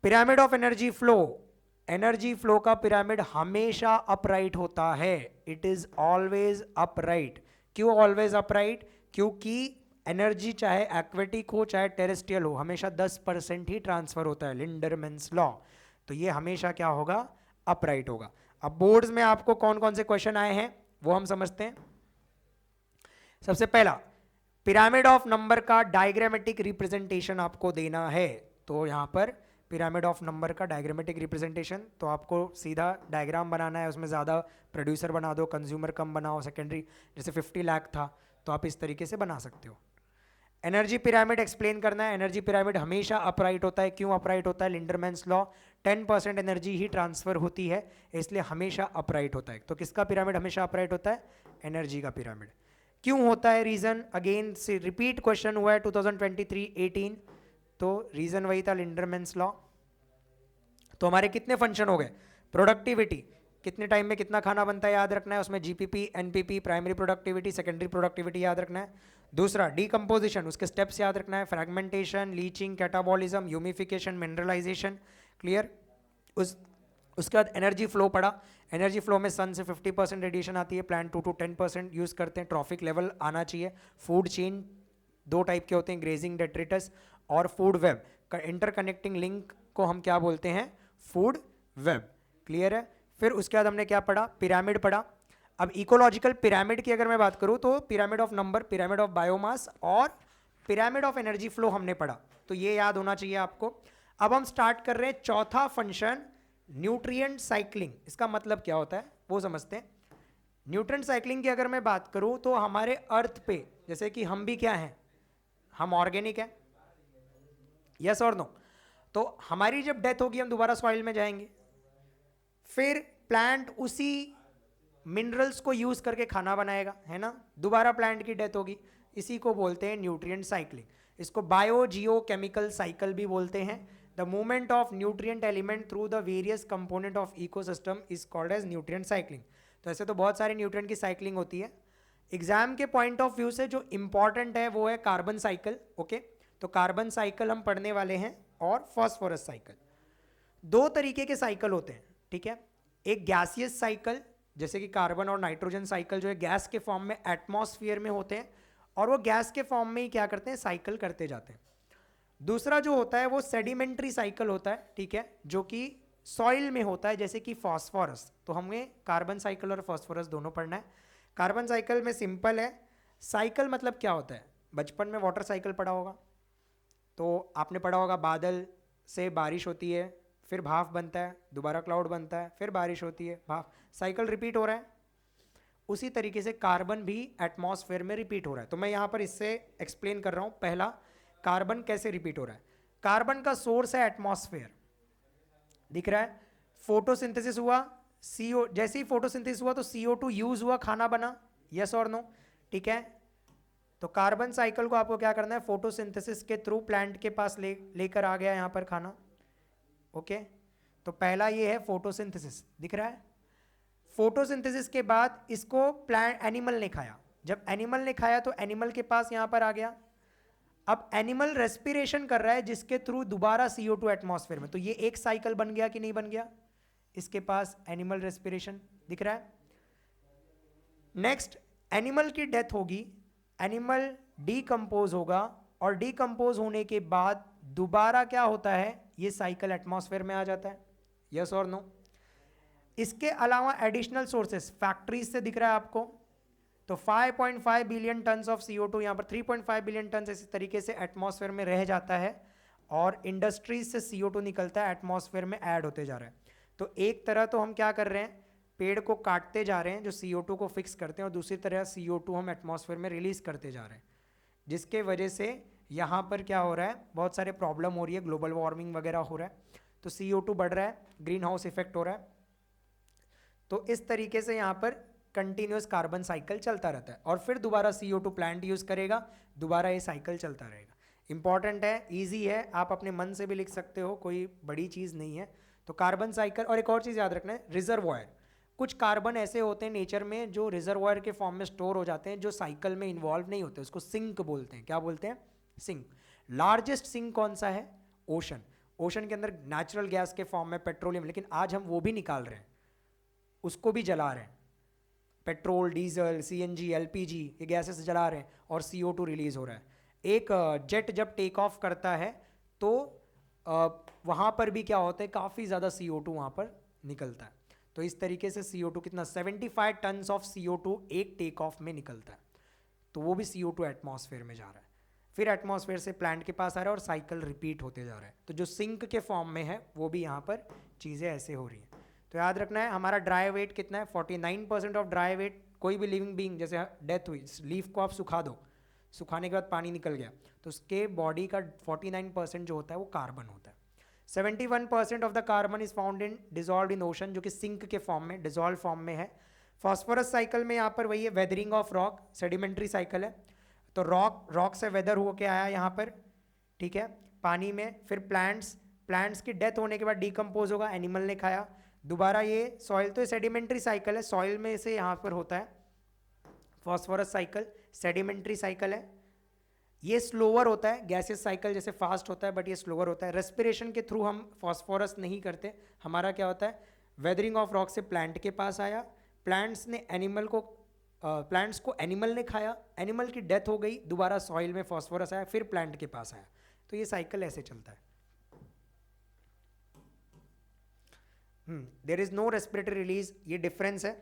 Pyramid of energy flow, energy flow का पिरामिड हमेशा अपराइट होता है, इट इज ऑलवेज अपराइट। क्यों ऑलवेज अपराइट, क्योंकि एनर्जी चाहे एक्वेटिक हो चाहे टेरेस्ट्रियल हो, हमेशा 10% ही ट्रांसफर होता है, लिंडरमैन्स लॉ। तो ये हमेशा क्या होगा, अपराइट होगा। अब बोर्ड्स में आपको कौन कौन से क्वेश्चन आए हैं वो हम समझते हैं। सबसे पहला, पिरामिड ऑफ नंबर का डायग्रामेटिक रिप्रेजेंटेशन आपको देना है। तो यहां पर पिरामिड ऑफ नंबर का डायग्रामेटिक रिप्रेजेंटेशन, तो आपको सीधा डायग्राम बनाना है, उसमें ज़्यादा प्रोड्यूसर बना दो, कंज्यूमर कम बनाओ, सेकेंडरी जैसे 50 लाख था तो आप इस तरीके से बना सकते हो। एनर्जी पिरामिड एक्सप्लेन करना है, एनर्जी पिरामिड हमेशा अपराइट होता है। क्यों अपराइट होता है, लिंडरमैन्स लॉ, 10% एनर्जी ही ट्रांसफर होती है, इसलिए हमेशा अपराइट होता है। तो किसका पिरामिड हमेशा अपराइट होता है, एनर्जी का पिरामिड। क्यों होता है, रीजन अगेन से रिपीट क्वेश्चन हुआ है 2023-18, तो रीजन वही था, लिंडरमैन्स लॉ। तो हमारे कितने फंक्शन हो गए, प्रोडक्टिविटी, कितने टाइम में कितना खाना बनता है याद रखना है, उसमें GPP, NPP, primary productivity, secondary productivity याद रखना है। दूसरा डीकम्पोजिशन, उसके स्टेप्स याद रखना है, fragmentation, leaching, catabolism, humification, mineralization, clear. उसके बाद एनर्जी फ्लो पढ़ा, एनर्जी फ्लो में सन से 50% रेडिएशन आती है, प्लांट 2 to 10% यूज़ करते हैं, ट्रॉफिक लेवल आना चाहिए। फूड चेन 2 टाइप के होते हैं, ग्रेजिंग डेट्रिटस और फूड वेब, इंटरकनेक्टिंग लिंक को हम क्या बोलते हैं, फूड वेब, क्लियर है। फिर उसके बाद हमने क्या पढ़ा, पिरामिड पढ़ा। अब इकोलॉजिकल पिरामिड की अगर मैं बात करूं तो pyramid of number, pyramid of biomass और पिरामिड ऑफ एनर्जी फ्लो हमने पढ़ा, तो ये याद होना चाहिए आपको। अब हम स्टार्ट कर रहे हैं चौथा फंक्शन, न्यूट्रिएंट साइक्लिंग। इसका मतलब क्या होता है वो समझते हैं। न्यूट्रिएंट साइक्लिंग की अगर मैं बात करूं तो हमारे अर्थ पे, जैसे कि हम भी क्या हैं, हम ऑर्गेनिक हैं, यस और नो। तो हमारी जब डेथ होगी हम दोबारा सॉइल में जाएंगे, फिर प्लांट उसी मिनरल्स को यूज करके खाना बनाएगा, है ना, दोबारा प्लांट की डेथ होगी, इसी को बोलते हैं न्यूट्रिएंट साइक्लिंग। इसको बायो जियो केमिकल साइकिल भी बोलते हैं। The movement of nutrient element through the various component of ecosystem is called as nutrient cycling. तो ऐसे तो बहुत सारे न्यूट्रिएंट की साइक्लिंग होती है। एग्जाम के पॉइंट ऑफ व्यू से जो इंपॉर्टेंट है वो है कार्बन साइकिल। ओके, तो कार्बन साइकिल हम पढ़ने वाले हैं, और फॉस्फोरस साइकिल। 2 तरीके के साइकिल होते हैं, ठीक है। एक गैसियस साइकिल, जैसे कि कार्बन और नाइट्रोजन साइकिल जो है गैस के फॉर्म में एटमॉस्फेयर में होते हैं, और वो गैस के फॉर्म में ही क्या करते हैं, साइकिल करते जाते हैं। दूसरा जो होता है वो सेडिमेंट्री साइकिल होता है, ठीक है, जो कि सॉइल में होता है, जैसे कि फॉस्फोरस। तो हमें कार्बन साइकिल और फॉस्फोरस दोनों पढ़ना है। कार्बन साइकिल में सिंपल है, साइकिल मतलब क्या होता है, बचपन में वाटर साइकिल पढ़ा होगा, तो आपने पढ़ा होगा बादल से बारिश होती है, फिर भाप बनता है, दोबारा क्लाउड बनता है, फिर बारिश होती है, भाप, साइकिल रिपीट हो रहा है। उसी तरीके से कार्बन भी एटमॉस्फेयर में रिपीट हो रहा है। तो मैं यहाँ पर इससे एक्सप्लेन कर रहा हूँ। पहला, कार्बन कैसे रिपीट हो रहा है। कार्बन का सोर्स है एटमॉस्फेयर, दिख रहा है, फोटोसिंथेसिस हुआ, CO, जैसे ही फोटोसिंथेसिस हुआ तो CO2 यूज हुआ, खाना बना, यस और नो, ठीक है। तो कार्बन साइकिल को आपको क्या करना है, फोटोसिंथेसिस के थ्रू प्लांट के पास लेकर आ गया यहाँ पर खाना। ओके, तो पहला ये है फोटोसिंथेसिस, दिख रहा है। फोटोसिंथेसिस के बाद इसको प्लांट, एनिमल ने खाया, जब एनिमल ने खाया तो एनिमल के पास यहाँ पर आ गया। अब एनिमल रेस्पिरेशन कर रहा है जिसके थ्रू दोबारा CO2 एटमॉस्फेयर में, तो ये एक साइकिल बन गया कि नहीं बन गया, इसके पास एनिमल रेस्पिरेशन, दिख रहा है। नेक्स्ट, एनिमल की डेथ होगी, एनिमल डीकंपोज होगा, और डीकंपोज होने के बाद दोबारा क्या होता है, ये साइकिल एटमॉस्फेयर में आ जाता है, यस और नो। इसके अलावा एडिशनल सोर्सेस फैक्ट्रीज से दिख रहा है आपको, तो 5.5 बिलियन टन्स ऑफ CO2, यहाँ पर 3.5 बिलियन टन्स इस तरीके से एटमॉस्फेयर में रह जाता है, और इंडस्ट्रीज से CO2 निकलता है, एटमॉस्फेयर में ऐड होते जा रहा है। तो एक तरह तो हम क्या कर रहे हैं, पेड़ को काटते जा रहे हैं जो CO2 को फिक्स करते हैं, और दूसरी तरह CO2 हम एटमॉस्फेयर में रिलीज करते जा रहे हैं, जिसके वजह से यहाँ पर क्या हो रहा है, बहुत सारे प्रॉब्लम हो रही है, ग्लोबल वार्मिंग वगैरह हो रहा है, तो CO2 बढ़ रहा है, ग्रीन हाउस इफेक्ट हो रहा है। तो इस तरीके से यहाँ पर कंटिन्यूस कार्बन साइकिल चलता रहता है, और फिर दोबारा CO2 प्लांट यूज करेगा, दोबारा ये साइकिल चलता रहेगा। इंपॉर्टेंट है, इजी है, आप अपने मन से भी लिख सकते हो, कोई बड़ी चीज़ नहीं है। तो कार्बन साइकिल, और एक और चीज़ याद रखना है, रिजर्वॉयर। कुछ कार्बन ऐसे होते हैं नेचर में जो रिजर्वॉयर के फॉर्म में स्टोर हो जाते हैं, जो साइकिल में इन्वॉल्व नहीं होते, उसको सिंक बोलते हैं। क्या बोलते हैं? सिंक। लार्जेस्ट सिंक कौन सा है? ओशन। ओशन के अंदर नेचुरल गैस के फॉर्म में पेट्रोलियम, लेकिन आज हम वो भी निकाल रहे हैं, उसको भी जला रहे हैं, पेट्रोल, डीजल, CNG, LPG, ये गैसेस जला रहे हैं, और CO2 रिलीज हो रहा है। एक जेट जब टेक ऑफ करता है तो वहाँ पर भी क्या होता है, काफ़ी ज़्यादा CO2 वहाँ पर निकलता है। तो इस तरीके से CO2 कितना, 75 टन्स ऑफ CO2 एक टेक ऑफ में निकलता है, तो वो भी CO2 एटमॉस्फेयर में जा रहा है, फिर एटमॉस्फेयर से प्लांट के पास आ रहा है, और साइकिल रिपीट होते जा रहा है। तो जो सिंक के फॉर्म में है वो भी यहाँ पर चीज़ें ऐसे हो रही हैं। तो याद रखना है, हमारा ड्राई वेट कितना है, 49% ऑफ ड्राई वेट। कोई भी लिविंग बीइंग, जैसे डेथ हुई, लीफ को आप सुखा दो, सुखाने के बाद पानी निकल गया, तो उसके बॉडी का 49% जो होता है वो कार्बन होता है। 71% of the carbon is found in dissolve in ocean, जो कि सिंक के फॉर्म में, डिजॉल्व फॉर्म में है। फॉस्फोरस साइकिल में यहाँ पर वही है, weathering of rock, sedimentary cycle है। तो रॉक से वेदर होके आया यहाँ पर, ठीक है, पानी में, फिर प्लांट्स की डेथ होने के बाद डिकम्पोज होगा, एनिमल ने खाया, दोबारा ये सॉइल, तो ये सेडिमेंट्री साइकिल है, सॉइल में से यहाँ पर होता है फॉस्फोरस साइकिल, सेडिमेंट्री साइकिल है। ये स्लोअर होता है, गैसेस साइकिल जैसे फास्ट होता है, बट ये स्लोअर होता है। रेस्पिरेशन के थ्रू हम फॉस्फोरस नहीं करते, हमारा क्या होता है, वेदरिंग ऑफ रॉक से प्लांट के पास आया, प्लांट्स को एनिमल ने खाया, एनिमल की डेथ हो गई, दोबारा सॉइल में फॉस्फोरस आया, फिर प्लांट के पास आया। तो ये साइकिल ऐसे चलता है। There is no respiratory release, ये डिफरेंस है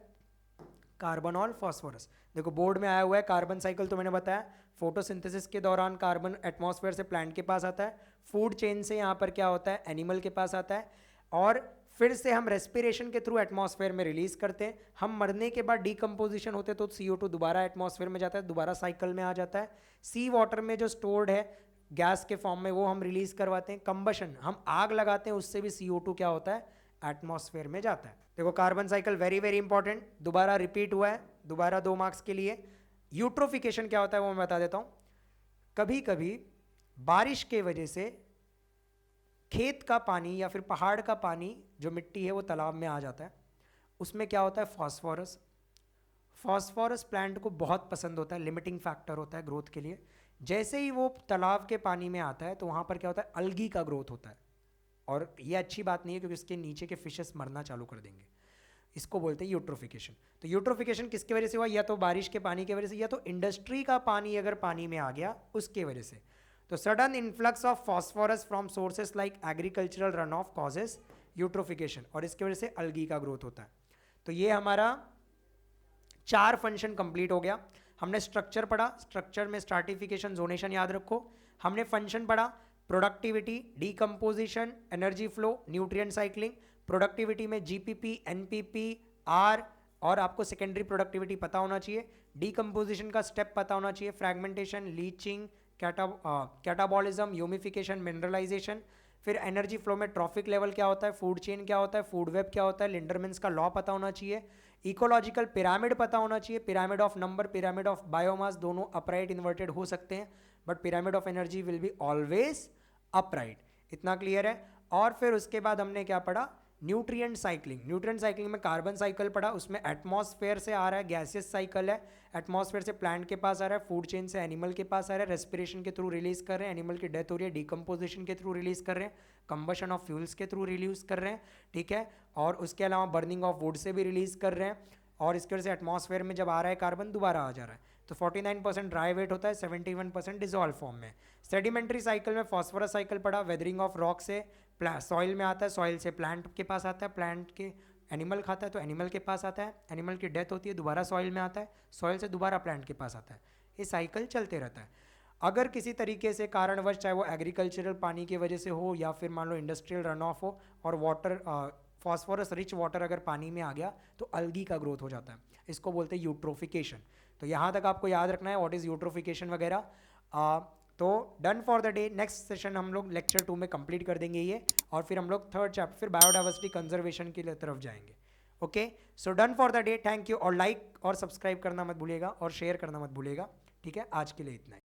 कार्बन और फॉस्फोरस। देखो बोर्ड में आया हुआ है कार्बन साइकिल, तो मैंने बताया फोटोसिंथेसिस के दौरान कार्बन एटमॉस्फेयर से प्लांट के पास आता है, फूड चेन से यहाँ पर क्या होता है, एनिमल के पास आता है, और फिर से हम रेस्पिरेशन के थ्रू एटमॉस्फेयर में रिलीज करते हैं। हम मरने के बाद डिकम्पोजिशन होते हैं तो CO2 दोबारा एटमॉस्फेयर में जाता है, दोबारा साइकिल में आ जाता है। सी वाटर में जो स्टोर्ड है गैस के फॉर्म में, वो हम रिलीज करवाते हैं। कंबशन, हम आग लगाते हैं, उससे भी CO2 क्या होता है, एटमॉस्फेयर में जाता है। देखो carbon cycle very very important, दोबारा रिपीट हुआ है, दोबारा 2 मार्क्स के लिए। यूट्रोफिकेशन क्या होता है वो मैं बता देता हूँ। कभी कभी बारिश के वजह से खेत का पानी या फिर पहाड़ का पानी, जो मिट्टी है वो तालाब में आ जाता है, उसमें क्या होता है, फॉस्फोरस। फॉस्फोरस प्लांट को बहुत पसंद होता है, लिमिटिंग फैक्टर होता है ग्रोथ के लिए। जैसे ही वो तालाब के पानी में आता है तो वहाँ पर क्या होता है, अलगी का ग्रोथ होता है, और ये अच्छी बात नहीं है क्योंकि इसके नीचे के फिशेस मरना चालू कर देंगे। इसको बोलते हैं यूट्रोफिकेशन। तो यूट्रोफिकेशन किसकी वजह से हुआ, या तो बारिश के पानी की वजह से, या तो इंडस्ट्री का पानी अगर पानी में आ गया उसके वजह से। तो sudden influx of phosphorus from sources like agricultural run of causes eutrophication, और इसके वजह से अलगी का ग्रोथ होता है। तो ये हमारा 4 फंक्शन कंप्लीट हो गया। हमने स्ट्रक्चर पढ़ा, स्ट्रक्चर में स्ट्राटिफिकेशन, जोनेशन याद रखो। हमने फंक्शन पढ़ा, productivity, decomposition, energy flow, nutrient cycling. Productivity में GPP, NPP, R, और आपको सेकेंडरी प्रोडक्टिविटी पता होना चाहिए। डीकम्पोजिशन का स्टेप पता होना चाहिए, fragmentation, leaching, catabolism, humification, mineralization. फिर एनर्जी फ्लो में ट्रॉफिक लेवल क्या होता है, फूड चेन क्या होता है, फूड वेब क्या होता है, लिंडरमैन्स का लॉ पता होना चाहिए। इकोलॉजिकल पिरामिड पता होना चाहिए, pyramid of number, pyramid of biomass, दोनों अपराइट इन्वर्टेड हो सकते हैं, but pyramid of energy will be always upright. इतना क्लियर है। और फिर उसके बाद हमने क्या पढ़ा, न्यूट्रिएंट साइक्लिंग। न्यूट्रिएंट साइक्लिंग में कार्बन साइकिल पढ़ा, उसमें एटमॉस्फेयर से आ रहा है, गैसियस साइकिल है, एटमॉस्फेयर से प्लांट के पास आ रहा है, फूड चेन से एनिमल के पास आ रहा है, रेस्पिरेशन के थ्रू रिलीज कर रहे हैं, एनिमल की डेथ हो रही है, डिकम्पोजिशन के थ्रू रिलीज कर रहे हैं, कंबशन ऑफ फ्यूल्स के थ्रू रिलीज कर रहे हैं, ठीक है, और उसके अलावा बर्निंग ऑफ वुड से भी रिलीज कर रहे हैं, और इसके वजह से एटमॉस्फेयर में जब आ रहा है कार्बन दोबारा आ जा रहा है। तो 49% ड्राई वेट होता है, 71% डिजॉल्व फॉर्म में। सेडिमेंट्री साइकिल में फॉस्फोरस साइकिल पढ़ा, वेदरिंग ऑफ रॉक से सॉइल में आता है, सॉइल से प्लांट के पास आता है, प्लांट के एनिमल खाता है तो एनिमल के पास आता है, एनिमल की डेथ होती है, दोबारा सॉइल में आता है, सॉइल से दोबारा प्लांट के पास आता है। ये साइकिल चलते रहता है। अगर किसी तरीके से कारणवश, चाहे वो एग्रीकल्चरल पानी की वजह से हो या फिर मान लो इंडस्ट्रियल रन ऑफ हो, और वाटर फॉस्फोरस रिच वाटर अगर पानी में आ गया तो अल्गी का ग्रोथ हो जाता है, इसको बोलते हैं यूट्रोफिकेशन। तो यहाँ तक आपको याद रखना है व्हाट इज़ यूट्रोफिकेशन वगैरह। तो done for the day. Next session हम लोग लेक्चर 2 में कंप्लीट कर देंगे ये, और फिर हम लोग थर्ड चैप्टर फिर बायोडाइवर्सिटी कंजर्वेशन की तरफ जाएंगे। Okay, so done for the day, thank you. और लाइक और सब्सक्राइब करना मत भूलिएगा और शेयर करना मत भूलिएगा। ठीक है, आज के लिए इतना ही।